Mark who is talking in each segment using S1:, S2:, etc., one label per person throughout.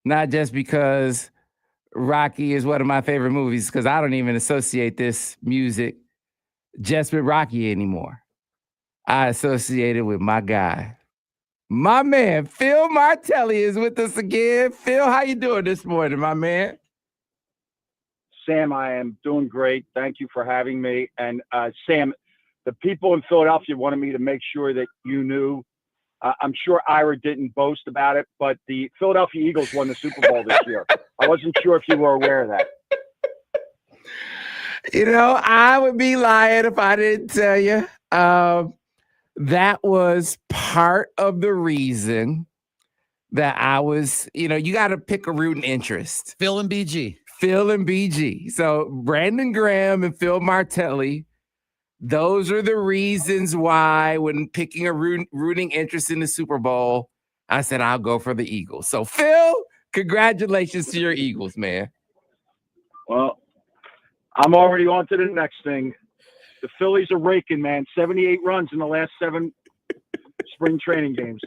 S1: not just because Rocky is one of my favorite movies, because I don't even associate this music just with Rocky anymore. I associate it with my guy. My man, Phil Martelli is with us again. Phil, how you doing this morning, my man?
S2: Sam, I am doing great. Thank you for having me. And Sam, the people in Philadelphia wanted me to make sure that you knew. I'm sure Ira didn't boast about it, but the Philadelphia Eagles won the Super Bowl this year. I wasn't sure if you were aware of that.
S1: I would be lying if I didn't tell you. That was part of the reason that I was, you got to pick a rooting interest.
S3: Phil and BG.
S1: Phil and BG. So Brandon Graham and Phil Martelli, those are the reasons why when picking a rooting interest in the Super Bowl, I said I'll go for the Eagles. So Phil, congratulations to your Eagles, man.
S2: Well, I'm already on to the next thing. The Phillies are raking, man. 78 runs in the last 7 spring training games.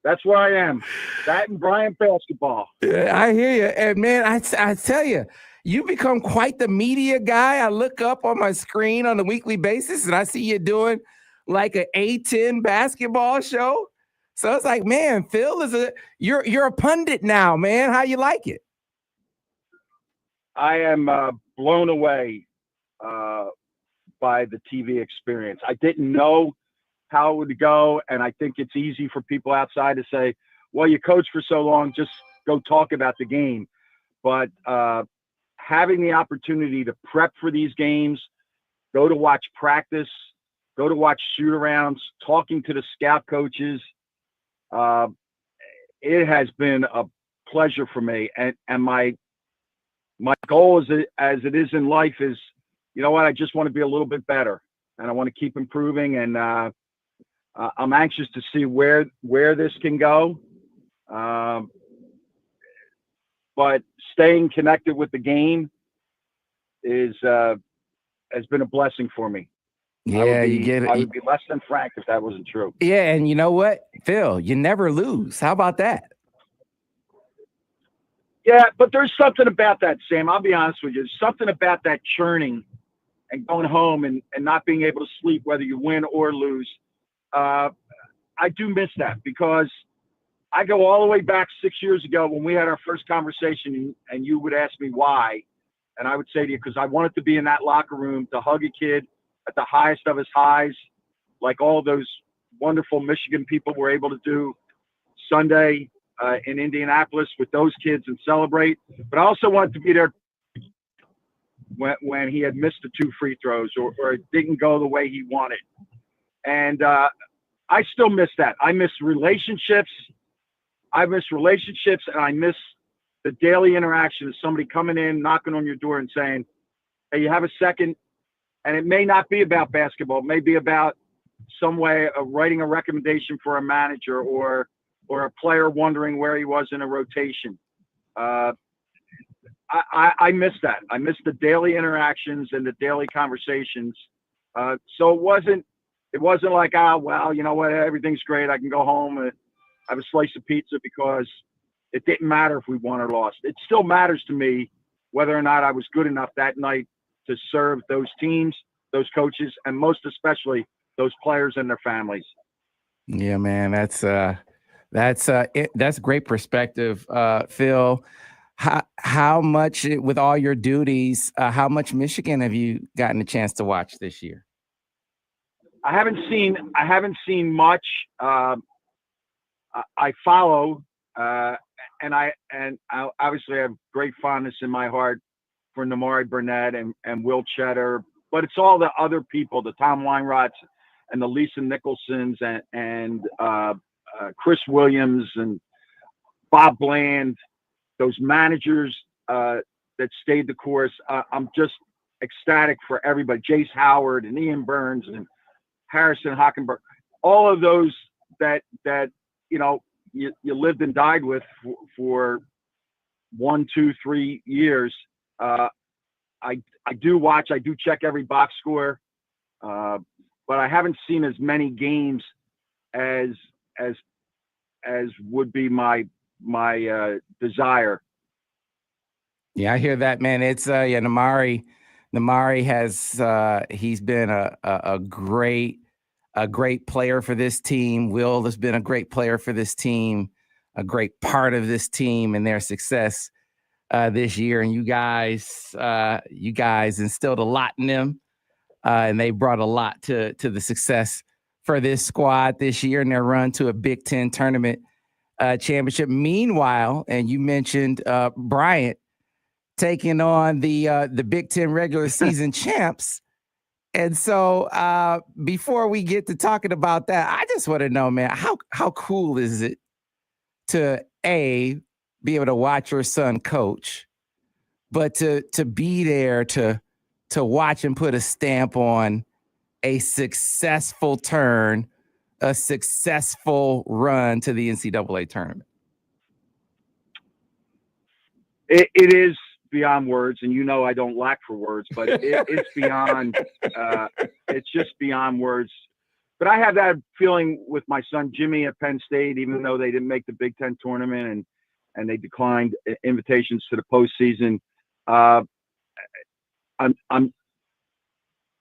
S2: That's where I am. That and Bryant basketball.
S1: I hear you. And man, I tell you, you become quite the media guy. I look up on my screen on a weekly basis and I see you doing like an A10 basketball show. So it's like, man, Phil you're a pundit now, man. How you like it?
S2: I am blown away by the TV experience. I didn't know how it would go, and I think it's easy for people outside to say, well, you coached for so long, just go talk about the game. But having the opportunity to prep for these games, go to watch practice, go to watch shoot-arounds, talking to the scout coaches, it has been a pleasure for me. And my goal as it is in life is, you know what, I just want to be a little bit better, and I want to keep improving, and I'm anxious to see where this can go. But staying connected with the game has been a blessing for me.
S1: Yeah, you get it.
S2: I would be less than frank if that wasn't true.
S1: Yeah, and you know what, Phil, you never lose. How about that?
S2: Yeah, but there's something about that, Sam. I'll be honest with you. There's something about that churning and going home and not being able to sleep, whether you win or lose. I do miss that, because I go all the way back 6 years ago when we had our first conversation, and you would ask me why. And I would say to you, because I wanted to be in that locker room to hug a kid at the highest of his highs, like all those wonderful Michigan people were able to do Sunday in Indianapolis with those kids and celebrate. But I also wanted to be there when he had missed the 2 free throws or it didn't go the way he wanted. And I still miss that. I miss relationships. And I miss the daily interaction of somebody coming in, knocking on your door and saying, hey, you have a second? And it may not be about basketball. It may be about some way of writing a recommendation for a manager or a player wondering where he was in a rotation. I miss that. I miss the daily interactions and the daily conversations. So it wasn't like, well, you know what, everything's great, I can go home and have a slice of pizza, because it didn't matter if we won or lost. It still matters to me whether or not I was good enough that night to serve those teams, those coaches, and most especially those players and their families.
S1: Yeah, man, that's great perspective, Phil. How much, with all your duties, how much Michigan have you gotten a chance to watch this year?
S2: I haven't seen much. I follow, and I obviously have great fondness in my heart for Namari Burnett and Will Cheddar, but it's all the other people, the Tom Weinrots and the Lisa Nicholsons and Chris Williams and Bob Bland, those managers that stayed the course. I'm just ecstatic for everybody. Jace Howard and Ian Burns and Harrison Hockenberg, all of those that you lived and died with for 1, 2, 3 years. I do watch. I do check every box score, but I haven't seen as many games as would be my my desire.
S1: Yeah, I hear that, man. It's yeah, Namari has he's been a great player for this team. Will has been a great player for this team, a great part of this team and their success this year. And you guys instilled a lot in them, and they brought a lot to the success for this squad this year and their run to a Big Ten tournament championship. Meanwhile, and you mentioned Bryant taking on the Big Ten regular season champs. And so before we get to talking about that, I just want to know, man, how cool is it to be able to watch your son coach, but to be there to watch and put a stamp on a successful turn, a successful run to the NCAA tournament?
S2: It is beyond words, and you know I don't lack for words, but it's beyond. It's just beyond words. But I have that feeling with my son Jimmy at Penn State, even though they didn't make the Big Ten tournament and they declined invitations to the postseason.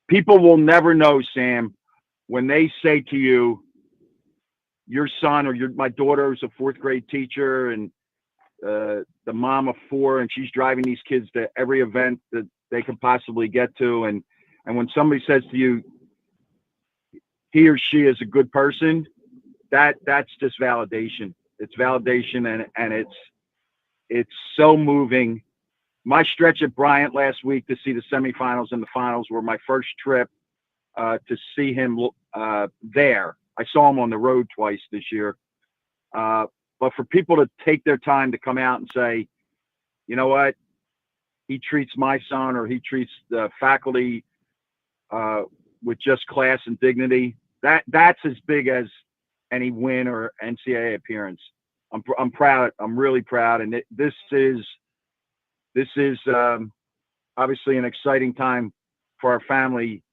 S2: People will never know, Sam, when they say to you, your son or my daughter is a fourth grade teacher and the mom of four, and she's driving these kids to every event that they can possibly get to. And when somebody says to you, he or she is a good person, that's just validation. It's validation, and it's so moving. My stretch at Bryant last week to see the semifinals and the finals were my first trip to see him there. I saw him on the road twice this year. But for people to take their time to come out and say, you know what, he treats my son or he treats the faculty with just class and dignity, that's as big as any win or NCAA appearance. I'm proud. I'm really proud. And this is obviously an exciting time for our family.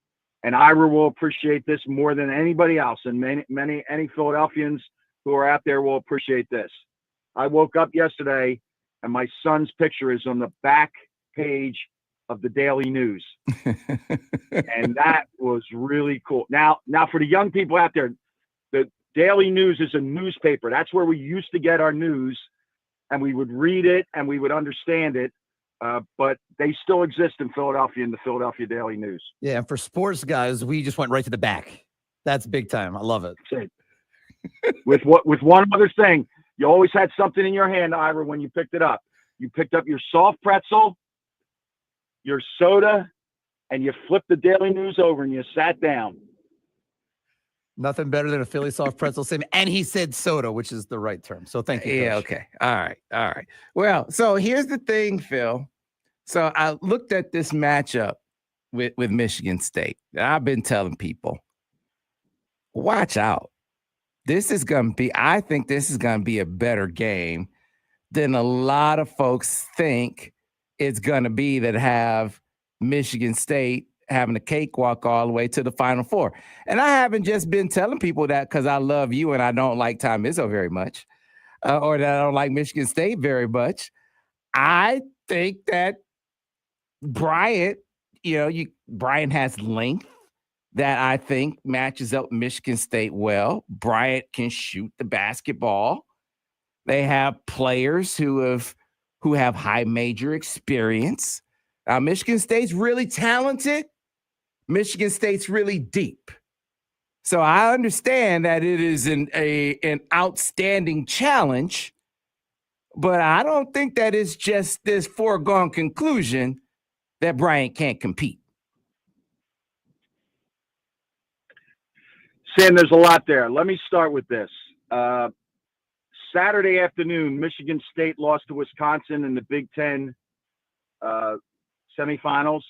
S2: And Ira will appreciate this more than anybody else. And any Philadelphians who are out there will appreciate this. I woke up yesterday and my son's picture is on the back page of the Daily News. And that was really cool. Now for the young people out there, the Daily News is a newspaper. That's where we used to get our news, and we would read it and we would understand it. But they still exist in Philadelphia in the Philadelphia Daily News.
S3: Yeah, and for sports guys, we just went right to the back. That's big time. I love it.
S2: With one other thing, you always had something in your hand, Ira, when you picked it up. You picked up your soft pretzel, your soda, and you flipped the Daily News over and you sat down.
S3: Nothing better than a Philly soft pretzel. Same, and he said soda, which is the right term. So thank you.
S1: Yeah.
S3: Coach.
S1: Okay. All right. Well, so here's the thing, Phil. So I looked at this matchup with Michigan State. I've been telling people, watch out. I think this is going to be a better game than a lot of folks think it's going to be, that have Michigan State having a cakewalk all the way to the Final Four. And I haven't just been telling people that because I love you and I don't like Tom Izzo very much, or that I don't like Michigan State very much. I think that Bryant has length that I think matches up Michigan State well. Bryant can shoot the basketball. They have players who have high major experience. Michigan State's really talented. Michigan State's really deep. So I understand that it is an outstanding challenge, but I don't think that it's just this foregone conclusion that Bryant can't compete.
S2: Sam, there's a lot there. Let me start with this. Saturday afternoon, Michigan State lost to Wisconsin in the Big Ten semifinals.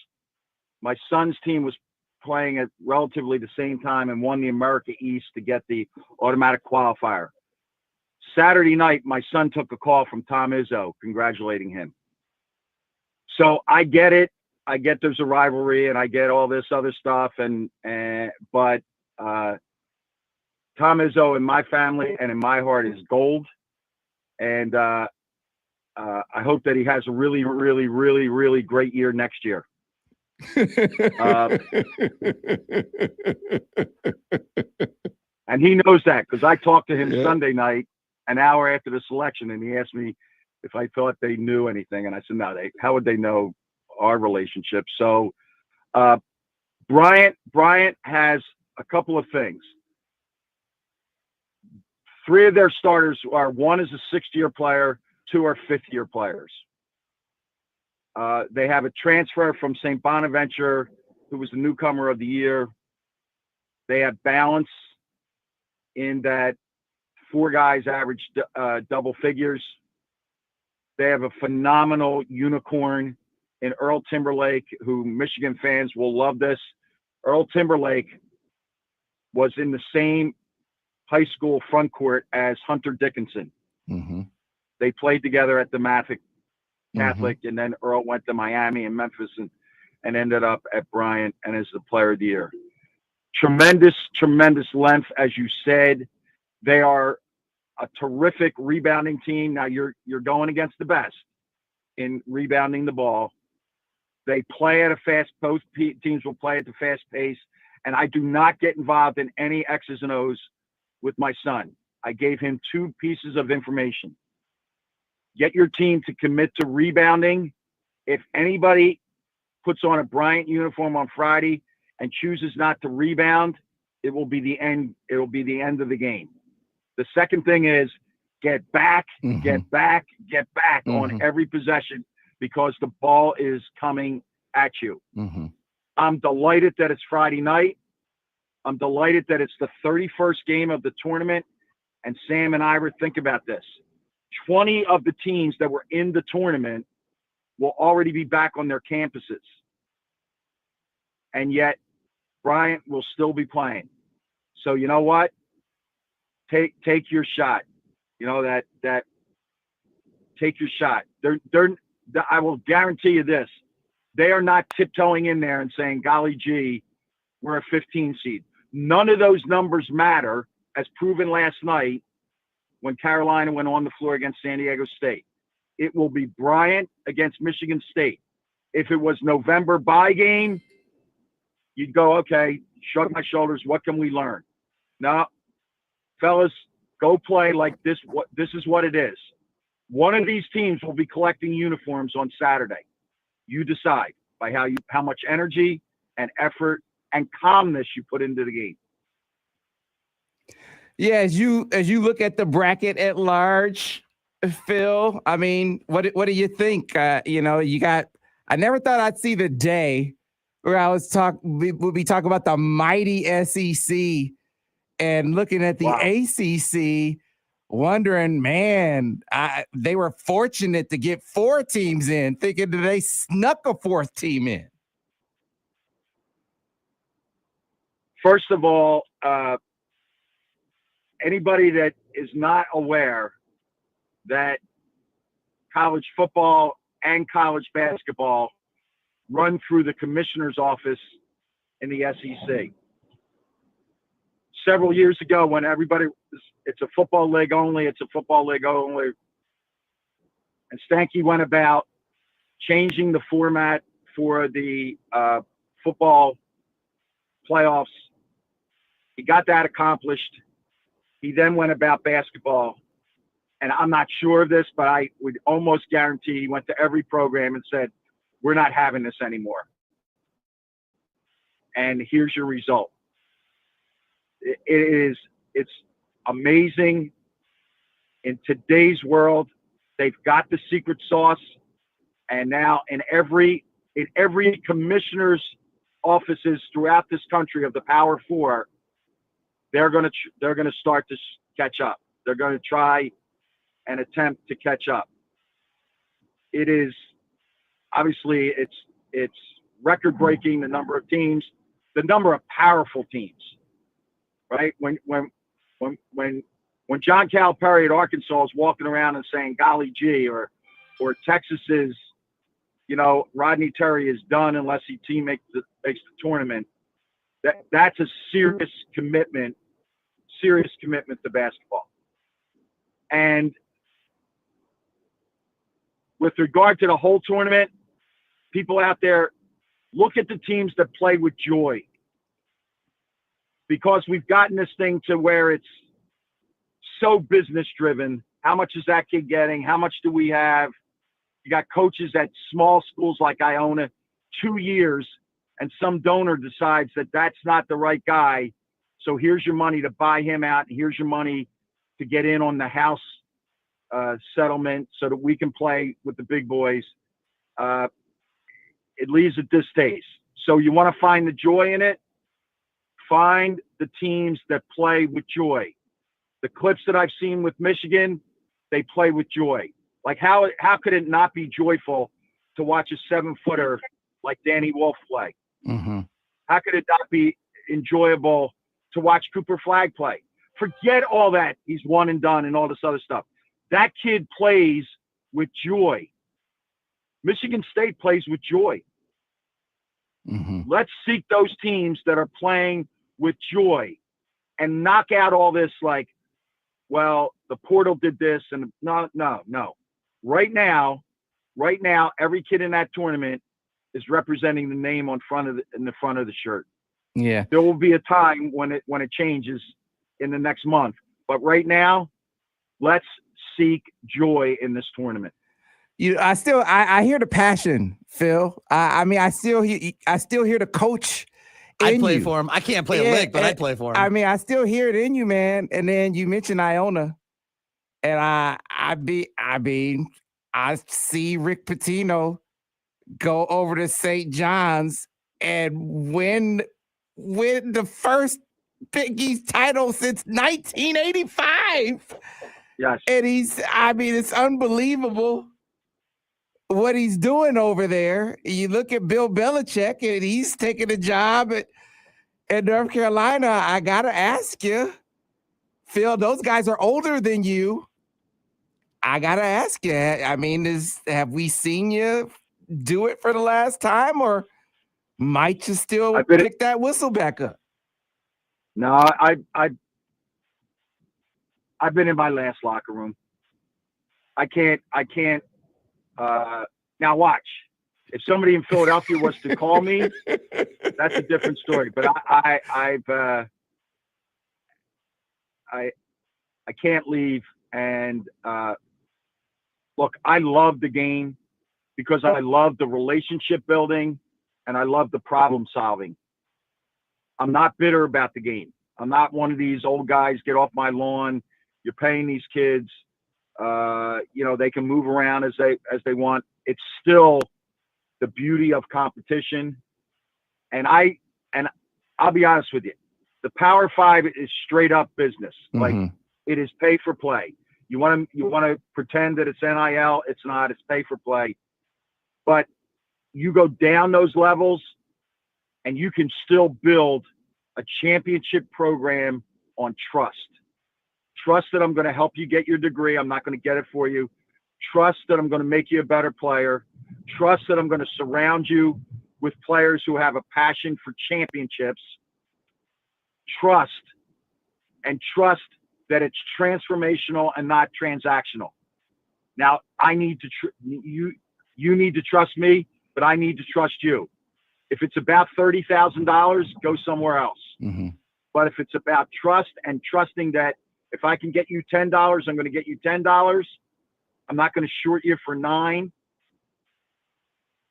S2: My son's team was playing at relatively the same time and won the America East to get the automatic qualifier. Saturday night, my son took a call from Tom Izzo congratulating him. So I get it. I get there's a rivalry and I get all this other stuff. But Tom Izzo in my family and in my heart is gold. And I hope that he has a really, really, really, really great year next year. And he knows that because I talked to him Sunday night, an hour after the selection, and he asked me if I thought they knew anything. And I said, no, how would they know our relationship? So Bryant has a couple of things. 3 of their starters are, one is a 6th-year player, 2 are 5th-year players. They have a transfer from St. Bonaventure, who was the newcomer of the year. They have balance in that 4 guys average double figures. They have a phenomenal unicorn in Earl Timberlake, who Michigan fans will love this. Earl Timberlake was in the same high school front court as Hunter Dickinson.
S1: Mm-hmm.
S2: They played together at the Mathick Catholic, and then Earl went to Miami and Memphis and ended up at Bryant and is the player of the year. Tremendous length, as you said. They are a terrific rebounding team. Now you're going against the best in rebounding the ball. They play at a fast, both teams will play at the fast pace. And I do not get involved in any X's and O's with my son. I gave him 2 pieces of information. Get your team to commit to rebounding. If anybody puts on a Bryant uniform on Friday and chooses not to rebound, it will be the end. It will be the end of the game. The second thing is get back on every possession, because the ball is coming at you. I'm delighted that it's Friday night. I'm delighted that it's the 31st game of the tournament. And Sam and Ira, think about this. 20 of the teams that were in the tournament will already be back on their campuses. And yet Bryant will still be playing. So you know what? Take your shot. You know, that take your shot. I will guarantee you this. They are not tiptoeing in there and saying, golly gee, we're a 15 seed. None of those numbers matter, as proven last night when Carolina went on the floor against San Diego State. It will be Bryant against Michigan State. If it was November bye game, you'd go, okay, shrug my shoulders. What can we learn? No, fellas, go play like this. This is what it is. One of these teams will be collecting uniforms on Saturday. You decide by how much energy and effort and calmness you put into the game.
S1: Yeah, as you look at the bracket at large, Phil, I mean, what do you think? You know, you got. I never thought I'd see the day where we'll be talking about the mighty SEC and looking at the ACC, wondering, man, they were fortunate to get 4 teams in, thinking that they snuck a 4th team in.
S2: First of all, anybody that is not aware that college football and college basketball run through the commissioner's office in the SEC. Several years ago, when it's a football league only, and Stanky went about changing the format for the football playoffs. He got that accomplished. He then went about basketball. And I'm not sure of this, but I would almost guarantee he went to every program and said, we're not having this anymore. And here's your result. It's amazing. In today's world, they've got the secret sauce. And now in every commissioner's offices throughout this country of the Power 4, they're going to start to catch up. They're going to try and attempt to catch up. It is obviously it's record breaking, the number of teams, the number of powerful teams, right? When John Calipari at Arkansas is walking around and saying, golly gee, or Texas is, you know, Rodney Terry is done unless he team makes the tournament. That's a serious commitment to basketball. And with regard to the whole tournament, people out there, look at the teams that play with joy, because we've gotten this thing to where it's so business driven. How much is that kid getting? How much do we have? You got coaches at small schools like Iona, 2 years, and some donor decides that that's not the right guy. So here's your money to buy him out, and here's your money to get in on the house settlement so that we can play with the big boys. It leaves at this stage. So you want to find the joy in it. Find the teams that play with joy. The clips that I've seen with Michigan, they play with joy. Like how could it not be joyful to watch a 7-footer like Danny Wolf play?
S1: Mm-hmm.
S2: How could it not be enjoyable to watch Cooper Flagg play? Forget all that. He's one and done and all this other stuff. That kid plays with joy. Michigan State plays with joy.
S1: Mm-hmm.
S2: Let's seek those teams that are playing with joy and knock out all this like, well, the portal did this and no. Right now, every kid in that tournament is representing the name in the front of the shirt.
S1: Yeah.
S2: There will be a time when it changes in the next month, but right now, let's seek joy in this tournament.
S1: I hear the passion, Phil. I still hear the coach.
S3: I play for him. I can't play a lick, but I play for him.
S1: I mean, I still hear it in you, man. And then you mentioned Iona, and I see Rick Pitino go over to St. John's and win the first Big East title since 1985.
S2: Yes.
S1: And it's unbelievable what he's doing over there. You look at Bill Belichick, and he's taking a job at North Carolina. I got to ask you, Phil, those guys are older than you. I got to ask you, I mean, have we seen you do it for the last time, or might you still pick that whistle back up?
S2: No, I've been in my last locker room. I can't now watch. If somebody in Philadelphia was to call me, that's a different story. But I can't leave. And look, I love the game because I love the relationship building and I love the problem solving. I'm not bitter about the game. I'm not one of these old guys, get off my lawn. You're paying these kids. They can move around as they want. It's still the beauty of competition. And I'll be honest with you, the Power Five is straight up business.
S1: Mm-hmm.
S2: Like it is pay for play. You want to pretend that it's NIL. It's not. It's pay for play. But you go down those levels, and you can still build a championship program on trust. Trust that I'm going to help you get your degree. I'm not going to get it for you. Trust that I'm going to make you a better player. Trust that I'm going to surround you with players who have a passion for championships. Trust that it's transformational and not transactional. Now, I need to you need to trust me, but I need to trust you. If it's about $30,000, go somewhere else.
S1: Mm-hmm.
S2: But if it's about trust and trusting that if I can get you $10, I'm going to get you $10. I'm not going to short you for $9.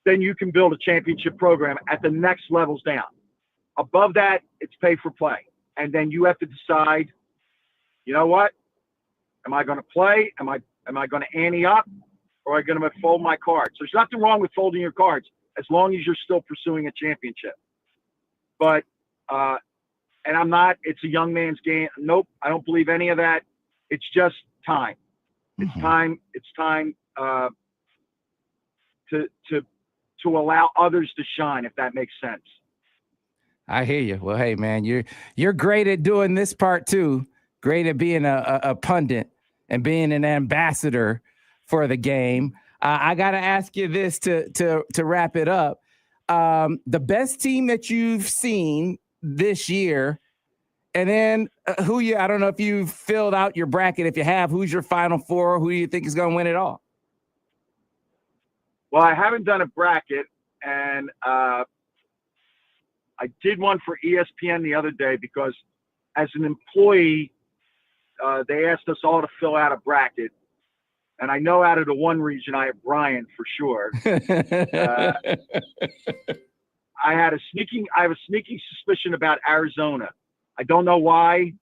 S2: Then you can build a championship program at the next levels down. Above that, it's pay for play. And then you have to decide, you know what? Am I going to play? Am I going to ante up? Or am I going to fold my cards? There's nothing wrong with folding your cards as long as you're still pursuing a championship. But, and I'm not, it's a young man's game. Nope, I don't believe any of that. It's just time. It's time. It's time to allow others to shine, if that makes sense.
S1: I hear you. Well, hey, man, you're great at doing this part too. Great at being a pundit and being an ambassador for the game. I got to ask you this to wrap it up. The best team that you've seen this year, and then I don't know if you've filled out your bracket. If you have, who's your Final Four? Who do you think is going to win it all?
S2: Well, I haven't done a bracket, and I did one for ESPN the other day because as an employee, they asked us all to fill out a bracket. And I know out of the one region, I have Brian for sure. I have a sneaking suspicion about Arizona. I don't know why,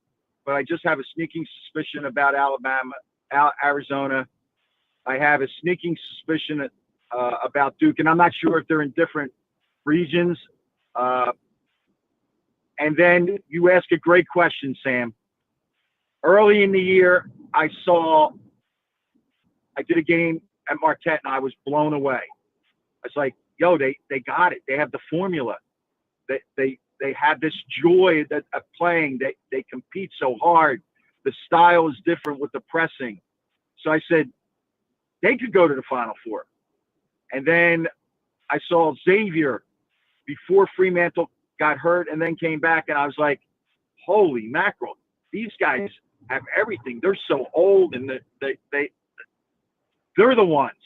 S2: but I just have a sneaking suspicion about Arizona. I have a sneaking suspicion about Duke, and I'm not sure if they're in different regions. And then you ask a great question, Sam. Early in the year, I did a game at Marquette, and I was blown away. I was like, yo, they got it. They have the formula. They have this joy of playing. They compete so hard. The style is different with the pressing. So I said, they could go to the Final Four. And then I saw Xavier before Fremantle got hurt and then came back, and I was like, holy mackerel. These guys have everything. They're so old, and they're the ones.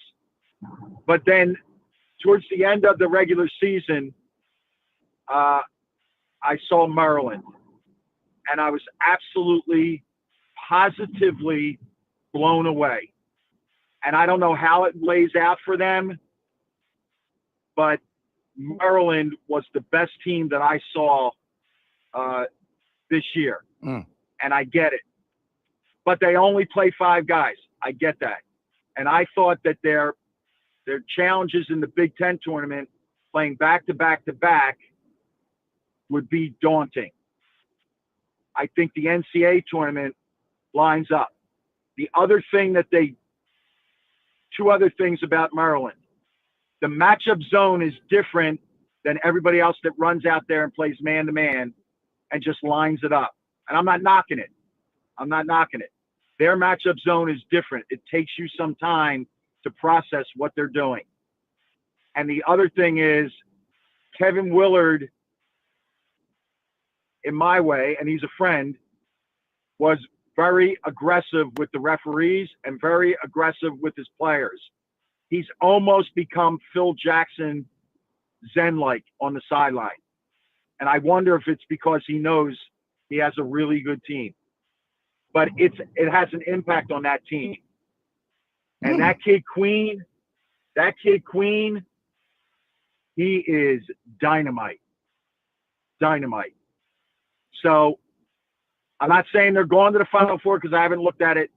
S2: But then towards the end of the regular season, I saw Maryland, and I was absolutely, positively blown away. And I don't know how it lays out for them, but Maryland was the best team that I saw this year. And I get it. But they only play 5 guys. I get that. And I thought that their challenges in the Big Ten tournament, playing back-to-back-to-back, would be daunting. I think the NCAA tournament lines up. The other thing two other things about Maryland. The matchup zone is different than everybody else that runs out there and plays man-to-man and just lines it up. And I'm not knocking it. Their matchup zone is different. It takes you some time to process what they're doing. And the other thing is Kevin Willard, in my way, and he's a friend, was very aggressive with the referees and very aggressive with his players. He's almost become Phil Jackson Zen-like on the sideline. And I wonder if it's because he knows he has a really good team. But it has an impact on that team. And that kid Queen, he is dynamite. So I'm not saying they're going to the Final Four because I haven't looked at it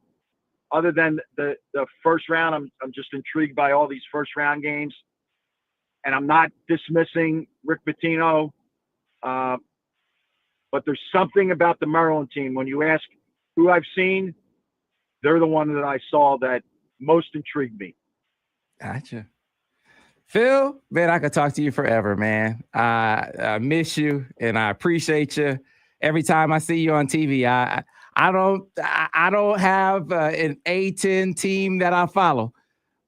S2: other than the first round. I'm just intrigued by all these first round games. And I'm not dismissing Rick Pitino. But there's something about the Maryland team. When you ask who I've seen, they're the one that I saw that most intrigued me.
S1: Gotcha. Phil, man, I could talk to you forever, man. I miss you and I appreciate you. Every time I see you on TV, I don't have an A10 team that I follow,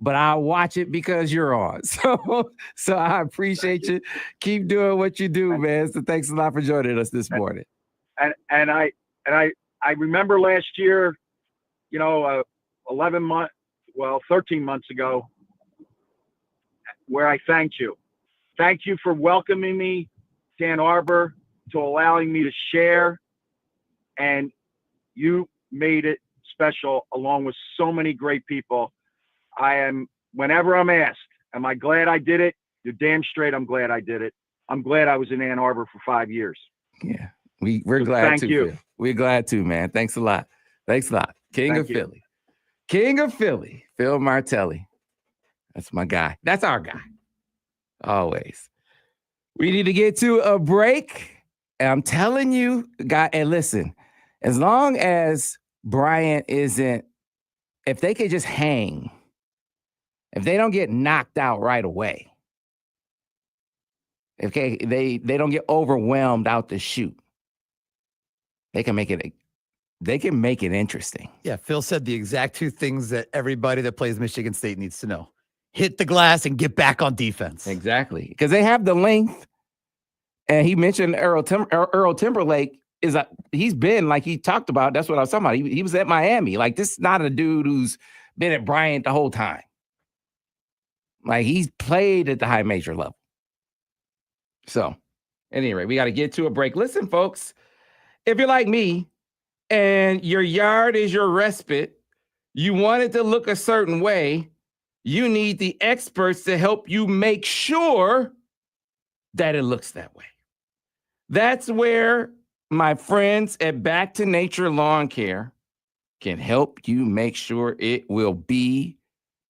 S1: but I watch it because you're on. So I appreciate you. Keep doing what you do, man. So thanks a lot for joining us this morning.
S2: And I remember last year, 13 months ago, where I thanked you. Thank you for welcoming me to Ann Arbor, to allowing me to share. And you made it special along with so many great people. Whenever I'm asked, am I glad I did it? You're damn straight I'm glad I did it. I'm glad I was in Ann Arbor for 5 years.
S1: Yeah, we're glad
S2: thank
S1: too.
S2: you.
S1: Phil. We're glad too, man. Thanks a lot. King of Philly. King of Philly, Phil Martelli. That's my guy. That's our guy. Always. We need to get to a break. And I'm telling you, guy, and listen, as long as Bryant isn't, if they could just hang, if they don't get knocked out right away, if they don't get overwhelmed out the chute, they can make it interesting.
S3: Yeah, Phil said the exact 2 things that everybody that plays Michigan State needs to know. Hit the glass and get back on defense.
S1: Exactly. Because they have the length. And he mentioned Earl Timberlake he's been, like he talked about, that's what I was talking about. He was at Miami. Like, this is not a dude who's been at Bryant the whole time. Like, he's played at the high major level. So, at any rate, we got to get to a break. Listen, folks, if you're like me and your yard is your respite, you want it to look a certain way, you need the experts to help you make sure that it looks that way. That's where my friends at Back to Nature Lawn Care can help you make sure it will be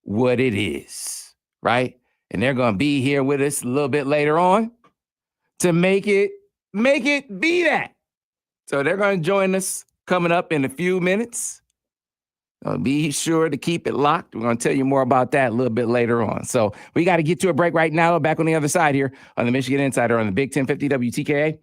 S1: what it is, right? And they're going to be here with us a little bit later on to make it be that. So they're going to join us coming up in a few minutes. Be sure to keep it locked. We're going to tell you more about that a little bit later on. So we got to get to a break right now. Back on the other side here on the Michigan Insider on the Big 1050 WTKA